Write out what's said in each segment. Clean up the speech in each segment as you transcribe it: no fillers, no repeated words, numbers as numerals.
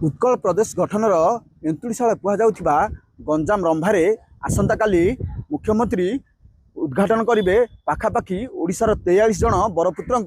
उत्कल प्रदेश गठनर एंतुड़ीशाला कहुवा गंजाम रंभारे आसंता काली मुख्यमंत्री उद्घाटन करेंगे पाखापाखि ओडिशार 43 जन बरपुत्र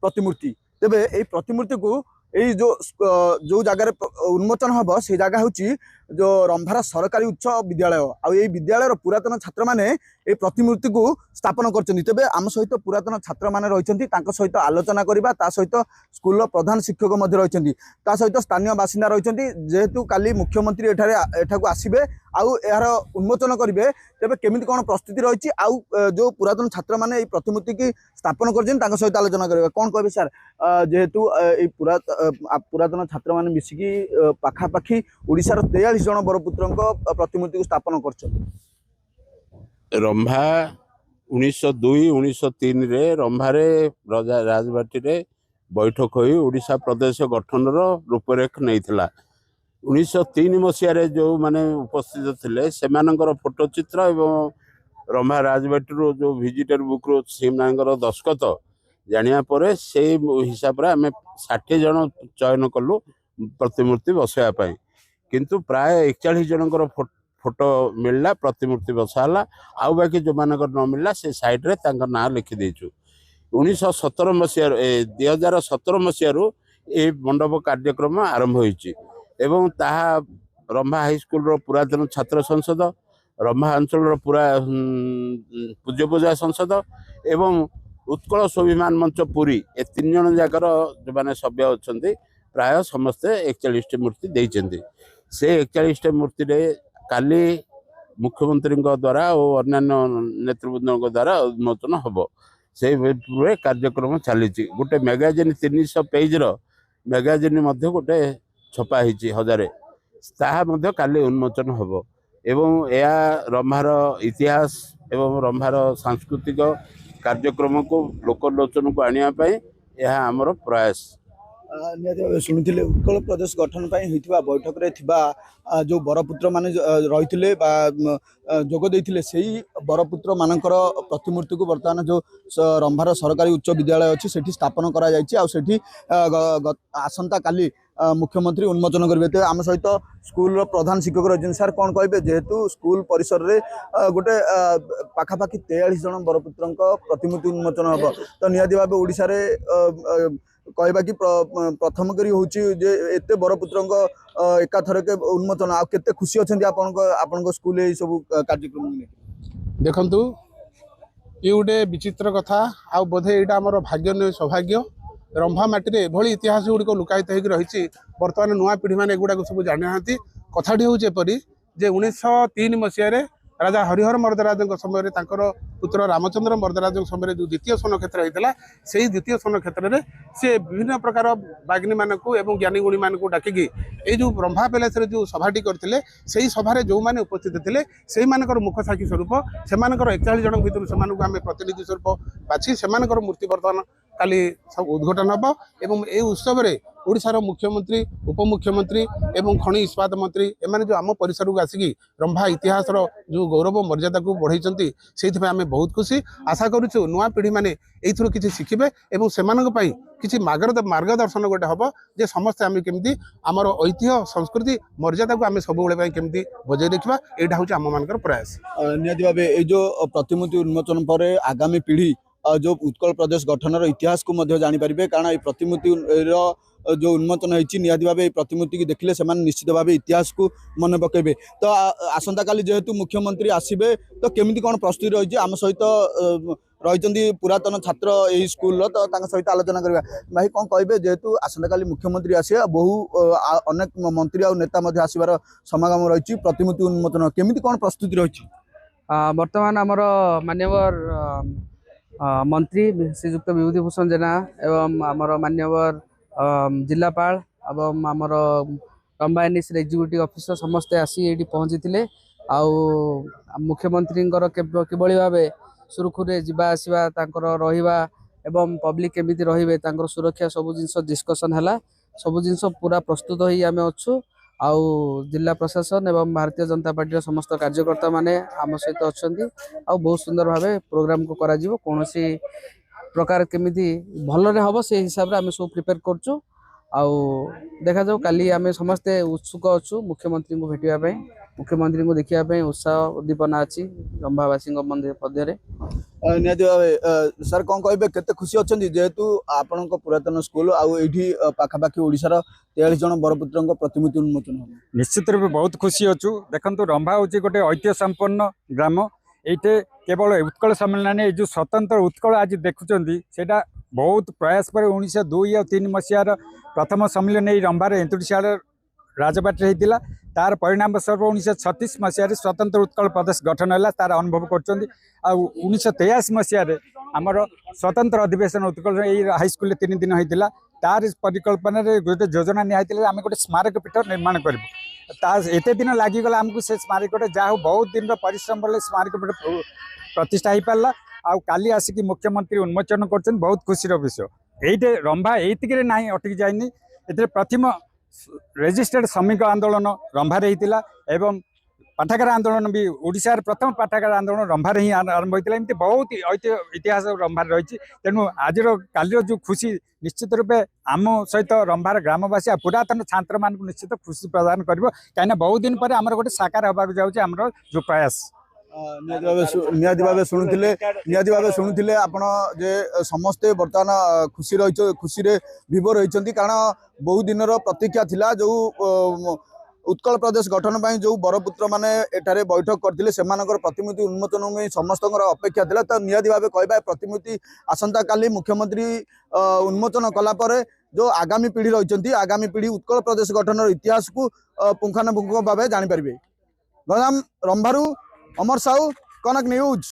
प्रतिमूर्ति। तेबे यही प्रतिमूर्ति को यही जो जगार उन्मोचन हम से जगह हूँ जो रंभार सरकारी उच्च विद्यालय आउ विद्यालय पुरातन छात्र मैंने ये प्रतिमूर्ति को स्थापन कर आम सहित पुरातन छात्र मैंने रही सहित आलोचना करवा सहित स्कूल प्रधान शिक्षक रही सहित स्थानीय बासिंदा रही जेहेतु काली मुख्यमंत्री एठाकू आसबे आउ यार उन्मोचन करेंगे तेज केमी कौन प्रस्तुति रही आउ जो पुरातन छात्र मैंने प्रतिमूर्ति की स्थापन कर सहित आलोचना करेंगे कौन कहे सर जेहेतु पुरातन छात्र मैंने मिसिकी पाखापाखि ओडिशार 43 जन बरपुत्र प्रतिमूर्ति को स्थापन कर रंभा 1902-1903 रे रंभारे राजबाटी रे बैठक होई ओडिशा प्रदेश गठन रूपरेख नहीं थिला। 1903 मसीह जो माने उपस्थित थिले सेमानंकर फोटो चित्र एवं रंभा राजबाटी रो जो विजिटर बुक रो सेमानंकर दस्खत जानिया परे से हिसाब रे आमे 60 जन चयन कलु प्रतिमूर्ति बसैया पई किंतु प्राय 41 जनकर फोटो मिलला प्रतिमूर्ति बसाला आउ बाकी जो मानकर न मिलला से साइड रे तांकर नाम लिखि देचु। 1917 मसीह 2017 मसीह ए मंडप कार्यक्रम आरंभ होईची एवं ताहा रंभा हाई स्कूल रो पुरातन छात्र संसद रंभा अंचल रो पूरा पूज्य पूजा संसद एवं उत्कल स्वाभिमान मंच पुरी ए 3 जन जाकर जो माने सभ्य अछंती प्राय समस्ते 41 मूर्ति देइचंती। से 41 मूर्ति रे काली मुख्यमंत्री द्वारा और अन्य नेतृवृंद द्वारा उन्मोचन हम से कार्यक्रम चली गोटे मैगजीन 300 पेज मैगजीन गोटे छपा हो 1000 ताहा काली उन्मोचन हम एवं या रंभार इतिहास एवं रंभार सांस्कृतिक कार्यक्रम को लोकलोचन को आने यह आमर प्रयास। शुणुले उत्कल प्रदेश गठन बैठक रे जो बरपुत्र माने रही जोगदे से बरपुत्र मानकर प्रतिमूर्ति को बर्तमान जो रंभार सरकारी उच्च विद्यालय अच्छी से स्थापन कर आसंता काली मुख्यमंत्री उन्मोचन करेंगे। तो आम सहित स्कूल प्रधान शिक्षक रही सर कौन कहे जेहेतु स्कूल परिसर रे गोटे पाखापाखि 43 जन बरपुत्र प्रतिमूर्ति उन्मोचन हम तो निहाती भाव ओडिशा रे कहवा कि प्रथम करी होची जे एते बरपुत्र एकाथर के उन्मोचन आ केते खुशी अछंती आपन स्कूल ए सब कार्यक्रम देखंतु ये गोटे विचित्र कथा आ बोधे यहाँ आम भाग्य नहीं सौभाग्य रंभा माटी एभली इतिहास गुड़िक लुकायित हो रही बर्तमान नुआ पीढ़ी मैंने एगुड़ा सब जानी ना कथाटी हूँ एपरी जे 1903 मसीह राजा हरिहर मर्दराज समय पुत्र रामचंद्र मर्दराज समय जो द्वितीय स्वन क्षेत्र होता से द्वितीय स्वन क्षेत्र में सी विभिन्न प्रकार बाग्नी मानक एवं ज्ञानी गुणी मानक डाकिकी ये जो रंभा पैलेस जो सभाटी करते से सभारे जो मैंने उपस्थित थे से मुख साक्षी स्वरूप से 41 जन भर से आम प्रतिनिधि स्वरूप बाछी से मूर्ति बर्तमान काली सब उद्घाटन हम एवं ये उत्सव ओडिशार मुख्यमंत्री उपमुख्यमंत्री एवं खनि इस्पात मंत्री एमाने जो आम परिसर को आसिकी रंभा इतिहास जो गौरव मर्यादा को बढ़ाई से आम बहुत खुशी आशा करुचु नुआ पीढ़ी मैंने यू किसी शिखे और से किसी मार्गदर्शन गोटे हम जे समस्ते आम केमती आमर ऐतिह्य संस्कृति मर्यादा को आम सब केमती बजाय रखा यहाँ हूँ आम मान प्रयास। निहाती भाव ये जो प्रतिमूर्ति उन्मोचन पर आगामी पीढ़ी जो उत्कल प्रदेश गठन इतिहास को जानीपर कारण ये प्रतिमूर्ति जो उन्मोचन होती निहाती भाव प्रतिमूर्ति की देखिले से निश्चित भाव इतिहास को मन पकेबे। तो आसंता काली जेहेतु मुख्यमंत्री आसबे तो केमिति कौन प्रस्तुति रही आम सहित रही पुरातन छात्र यही स्कूल तो सहित आलोचना करवा भाई कौन कहे जेहेतु आसंता काली मुख्यमंत्री आसे बहु अनेक मंत्री और नेता आसबार समागम रही प्रतिमूर्ति उन्मोचन केमिति कौन प्रस्तुति रही बर्तमान आमर मान्यवर मंत्री श्रीजुक्त विभूतिभूषण जेना एवं आमर मान्यवर जिलापाल एवं आमर रंभा एनएसी एग्जीक्यूटिव ऑफिसर समस्ते आसी ये पहुँची थे आउ मुख्यमंत्री किभली भाव सुरखुरे जावा आसवा रहिबा एवं पब्लिक केमिति रहिबे तांकर सुरक्षा सब जिनस डिस्कसन है सब जिनस पूरा प्रस्तुत होई आमे अच्छु आउ जिला प्रशासन एवं भारतीय जनता पार्टी समस्त कार्यकर्ता माने आम सहित अच्छा आउ बहुत सुंदर भाव प्रोग्राम को करा कौन प्रकार केमिति भल हम से हिसाब से आम सब प्रिपेयर करछु आउ देखा जाऊ काली आम समस्ते उत्सुक अच्छु मुख्यमंत्री को भेटा मुख्यमंत्री को देखा उत्साह उद्दीपना अच्छी रंभावासी मध्य निहाती भावे सर कौन कहे केते खुशी अच्छा जेहेतु आपण पुरातन स्कूल आईठी पाखापाखि ओडिशार 43 जन बरपुत्र प्रतिमूर्ति उन्मोचन हो निश्चित रूप बहुत खुशी अच्छु देखु रंभा हूँ गोटे ऐतिह्य संपन्न ग्राम ये केवल उत्कल सम्मेलन ये जो स्वतंत्र उत्कल आज देखुं से बहुत प्रयास पर 1902 और 3 मसीहार प्रथम सम्मेलन ये रंभार एंतुड़ीशाल राजबाटी होता तार परिणाम स्वरूप 1936 मसीह स्वतंत्र उत्कल प्रदेश गठन है तार अनुभव कर 1983 मसीह आमर स्वतंत्र अधिवेशन उत्कल हाईस्कूल 3 दिन होता तार परिकल्पना गोटे योजना निहाई आम गोटे स्मारक पीठ निर्माण करूँ एत दिन लगिगला आमको से स्मारक जहाँ बहुत दिन परिश्रम बल स्मारक पीठ प्रतिष्ठा हो पारा आउ काली आसिक मुख्यमंत्री उन्मोचन कर बहुत खुशी विषय ये रंभा ये ना अटकी जाए ये प्रथम रेजिस्टर्ड श्रमिक आंदोलन रंभार होता एवं पाठागार आंदोलन भी ओडिशार प्रथम पाठागार आंदोलन रंभार ही आरंभ होता एमती बहुत इतिहास रंभार रही तेणु आज काली जो खुशी निश्चित रूपे आम सहित रंभार ग्रामवासी आ पुरातन छात्र मान निश्चित खुशी प्रदान कर कहीं बहुत दिन पर आमर गोटे साकार होगा जाऊँचे आमर जो प्रयास निहाती भाव शुणुले आपण जे समस्ते बर्तमान खुशी विभोर रही कारण बहु दिन प्रतीक्षा थिला जो उत्कल प्रदेश गठन पर जो बरपुत्र माने एठारे बैठक करथिले सेमानकर प्रतिमूर्ति उन्मोचन में समस्त अपेक्षा थिला तो निहाती भाव कहबा प्रतिमूर्ति आसंता काली मुख्यमंत्री उन्मोचन कला परे जो आगामी पीढ़ी रही आगामी पीढ़ी उत्कल प्रदेश गठन इतिहास को पुंखानुपुंख भाव जानी पारिबे। गंजाम रंभारू अमर साहू, कनक न्यूज।